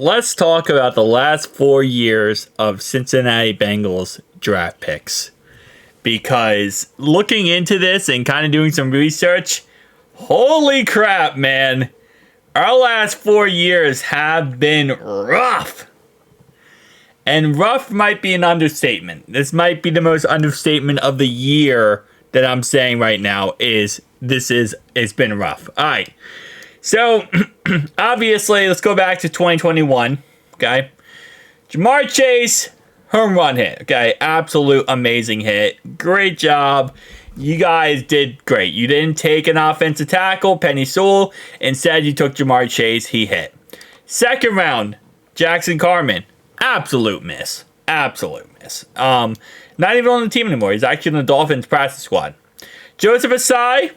let's talk about the last 4 years of Cincinnati Bengals draft picks. Because looking into this and kind of doing some research, holy crap, man. Our last 4 years have been rough. And rough might be an understatement. This might be the most understatement of the year that I'm saying right now it's been rough. All right. So, obviously, let's go back to 2021, okay? Jamar Chase, home run hit, okay? Absolute amazing hit. Great job. You guys did great. You didn't take an offensive tackle, Penny Sewell. Instead, you took Jamar Chase. He hit. Second round, Jackson Carman. Absolute miss. Absolute miss. Not even on the team anymore. He's actually in the Dolphins practice squad. Joseph Asai,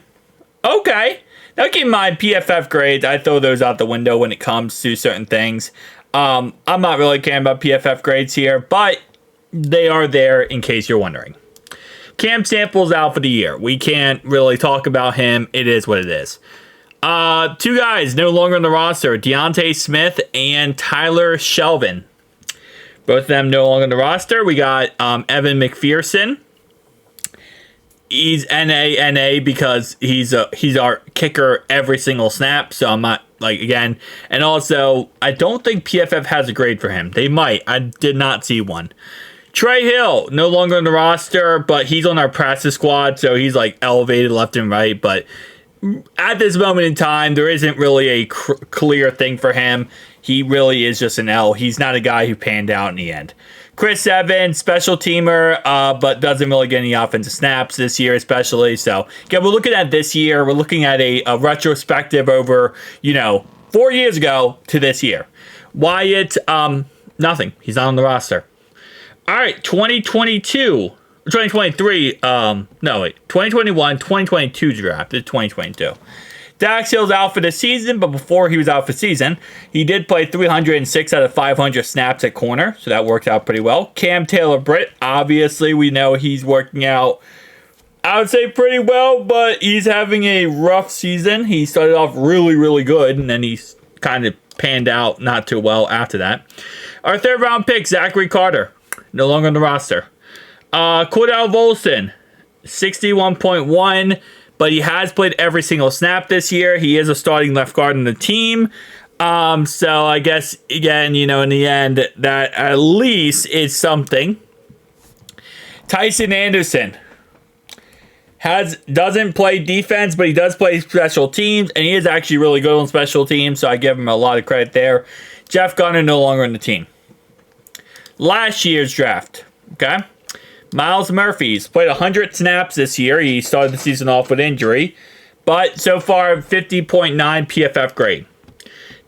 okay. Now, keep in mind, PFF grades, I throw those out the window when it comes to certain things. I'm not really caring about PFF grades here, but they are there in case you're wondering. Cam Sample's out for the year. We can't really talk about him. It is what it is. Two guys no longer on the roster, Deontay Smith and Tyler Shelvin. Both of them no longer on the roster. We got Evan McPherson. He's NA because he's our kicker every single snap. So I'm not again. And also, I don't think PFF has a grade for him. They might. I did not see one. Trey Hill, no longer on the roster, but he's on our practice squad. So he's elevated left and right. But at this moment in time, there isn't really a clear thing for him. He really is just an L. He's not a guy who panned out in the end. Chris Evans, special teamer, but doesn't really get any offensive snaps this year, especially. So, again, we're looking at this year. We're looking at a retrospective over, 4 years ago to this year. Wyatt, nothing. He's not on the roster. All right, 2022, 2023, 2021, 2022 draft. It's 2022. Dax Hill's out for the season, but before he was out for the season, he did play 306 out of 500 snaps at corner, so that worked out pretty well. Cam Taylor-Britt, obviously, we know he's working out, I would say, pretty well, but he's having a rough season. He started off really, really good, and then he's kind of panned out not too well after that. Our third-round pick, Zachary Carter, no longer on the roster. Cordell Volson, 61.1, but he has played every single snap this year. He is a starting left guard on the team. So I guess, again, in the end, that at least is something. Tyson Anderson doesn't play defense, but he does play special teams, and he is actually really good on special teams, so I give him a lot of credit there. Jeff Gunner no longer on the team. Last year's draft, okay? Miles Murphy's played 100 snaps this year. He started the season off with injury, but so far 50.9 PFF grade.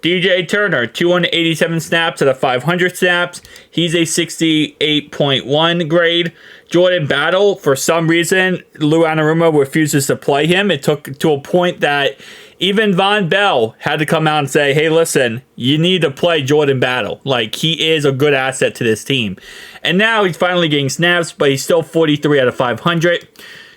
DJ Turner, 287 snaps out of 500 snaps. He's a 68.1 grade. Jordan Battle, for some reason, Lou Anarumo refuses to play him. It took to a point that even Von Bell had to come out and say, hey, listen, you need to play Jordan Battle. He is a good asset to this team. And now he's finally getting snaps, but he's still 43 out of 500.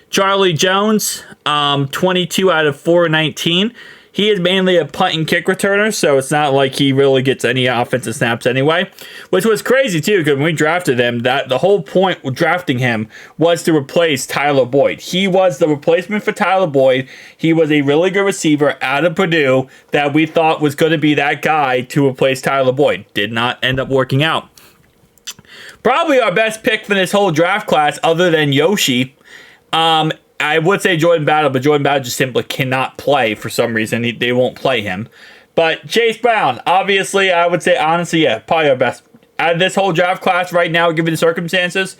Charlie Jones, 22 out of 419. He is mainly a punt and kick returner, so it's not like he really gets any offensive snaps anyway. Which was crazy, too, because when we drafted him, that the whole point of drafting him was to replace Tyler Boyd. He was the replacement for Tyler Boyd. He was a really good receiver out of Purdue that we thought was going to be that guy to replace Tyler Boyd. Did not end up working out. Probably our best pick for this whole draft class, other than Yoshi, I would say Jordan Battle, but Jordan Battle just simply cannot play for some reason. They won't play him. But Chase Brown, obviously, I would say, honestly, yeah, probably our best. Out of this whole draft class right now, given the circumstances,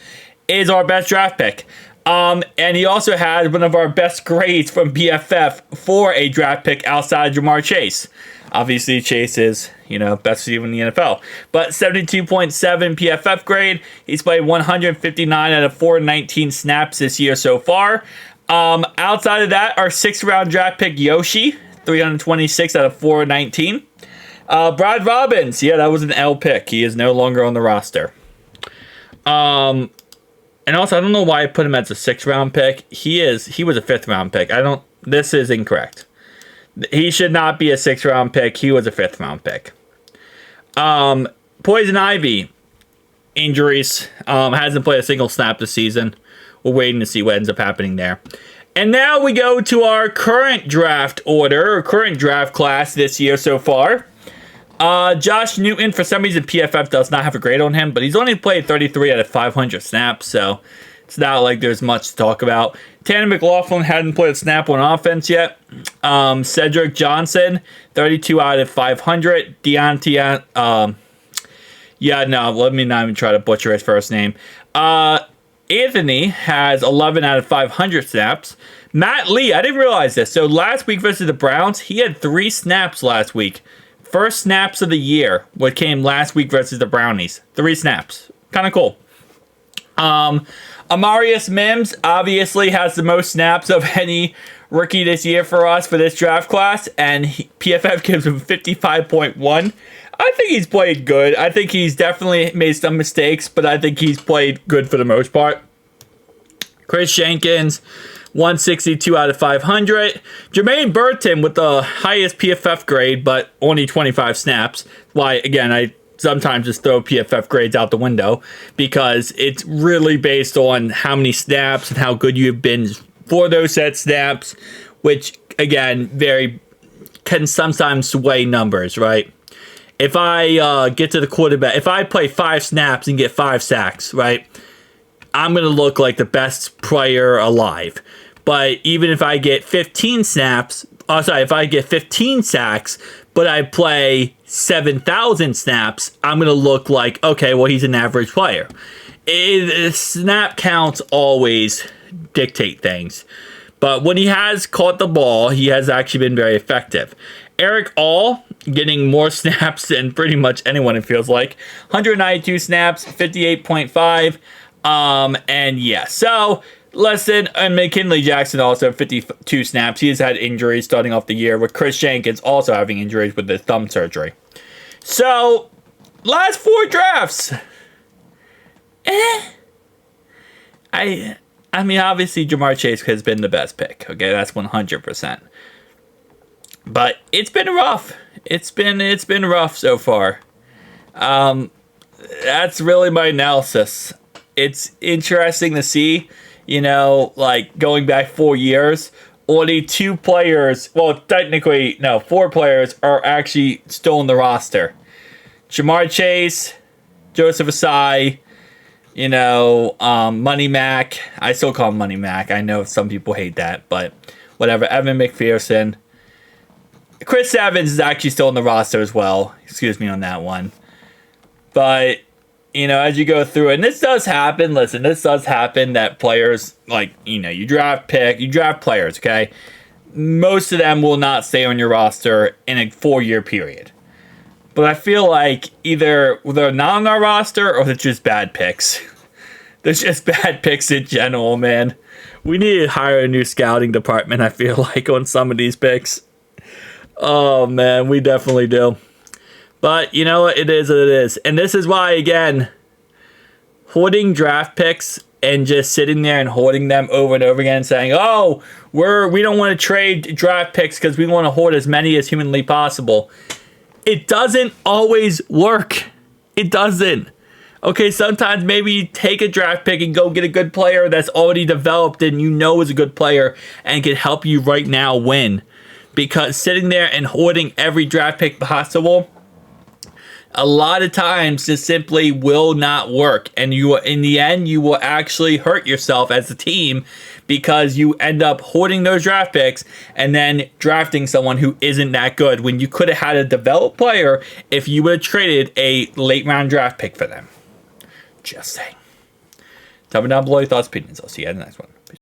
is our best draft pick. And he also had one of our best grades from PFF for a draft pick outside of Jamar Chase. Obviously, Chase is, best receiver in the NFL. But 72.7 PFF grade. He's played 159 out of 419 snaps this year so far. Outside of that, our 6th-round draft pick, Yoshi, 326 out of 419. Brad Robbins, yeah, that was an L pick. He is no longer on the roster. And also, I don't know why I put him as a 6th-round pick. He was a 5th-round pick. This is incorrect. He should not be a 6th-round pick. He was a 5th-round pick. Poison Ivy, injuries. Hasn't played a single snap this season. We're waiting to see what ends up happening there. And now we go to our current draft order, or current draft class this year so far. Josh Newton, for some reason, PFF does not have a grade on him, but he's only played 33 out of 500 snaps, so it's not like there's much to talk about. Tanner McLaughlin hadn't played a snap on offense yet. Cedric Johnson, 32 out of 500. Let me not even try to butcher his first name. Anthony has 11 out of 500 snaps. Matt Lee, I didn't realize this. So last week versus the Browns, he had 3 snaps last week. First snaps of the year, what came last week versus the Brownies. 3 snaps. Kind of cool. Amarius Mims obviously has the most snaps of any rookie this year for us for this draft class, and PFF gives him 55.1. I think he's played good. I think he's definitely made some mistakes, but I think he's played good for the most part. Chris Jenkins, 162 out of 500. Jermaine Burton with the highest PFF grade, but only 25 snaps. Why, again, I sometimes just throw PFF grades out the window because it's really based on how many snaps and how good you've been for those set snaps, which, again, can sometimes sway numbers, right? If I get to the quarterback, if I play 5 snaps and get 5 sacks, right, I'm going to look like the best player alive. But even if I get 15 snaps, if I get 15 sacks, but I play 7,000 snaps, I'm going to look like, okay, well, he's an average player. Snap counts always dictate things. But when he has caught the ball, he has actually been very effective. Eric All getting more snaps than pretty much anyone, it feels like. 192 snaps, 58.5. And yeah, so listen, and McKinley Jackson also 52 snaps. He has had injuries starting off the year, with Chris Jenkins also having injuries with the thumb surgery. So, last 4 drafts. I mean, obviously, Jamar Chase has been the best pick. Okay, that's 100%. But it's been rough. It's been rough so far. That's really my analysis. It's interesting to see, like going back 4 years, only 2 players, well, technically, no, 4 players are actually still on the roster. Jamar Chase, Joseph Asai, Money Mac. I still call him Money Mac. I know some people hate that, but whatever. Evan McPherson. Chris Evans is actually still on the roster as well. Excuse me on that one. But, as you go through it, and this does happen, that players, like, you draft players, okay? Most of them will not stay on your roster in a 4-year period. But I feel like either they're not on our roster or they're just bad picks. They're just bad picks in general, man. We need to hire a new scouting department, I feel like, on some of these picks. Oh, man, we definitely do. But you know what? It is what it is. And this is why, again, hoarding draft picks and just sitting there and hoarding them over and over again, saying, oh, we don't want to trade draft picks because we want to hoard as many as humanly possible. It doesn't always work. It doesn't. Okay, sometimes maybe you take a draft pick and go get a good player that's already developed and is a good player and can help you right now win. Because sitting there and hoarding every draft pick possible, a lot of times just simply will not work. And in the end, you will actually hurt yourself as a team because you end up hoarding those draft picks and then drafting someone who isn't that good when you could have had a developed player if you would have traded a late round draft pick for them. Just saying. Tell me down below your thoughts, opinions. I'll see you in the next one.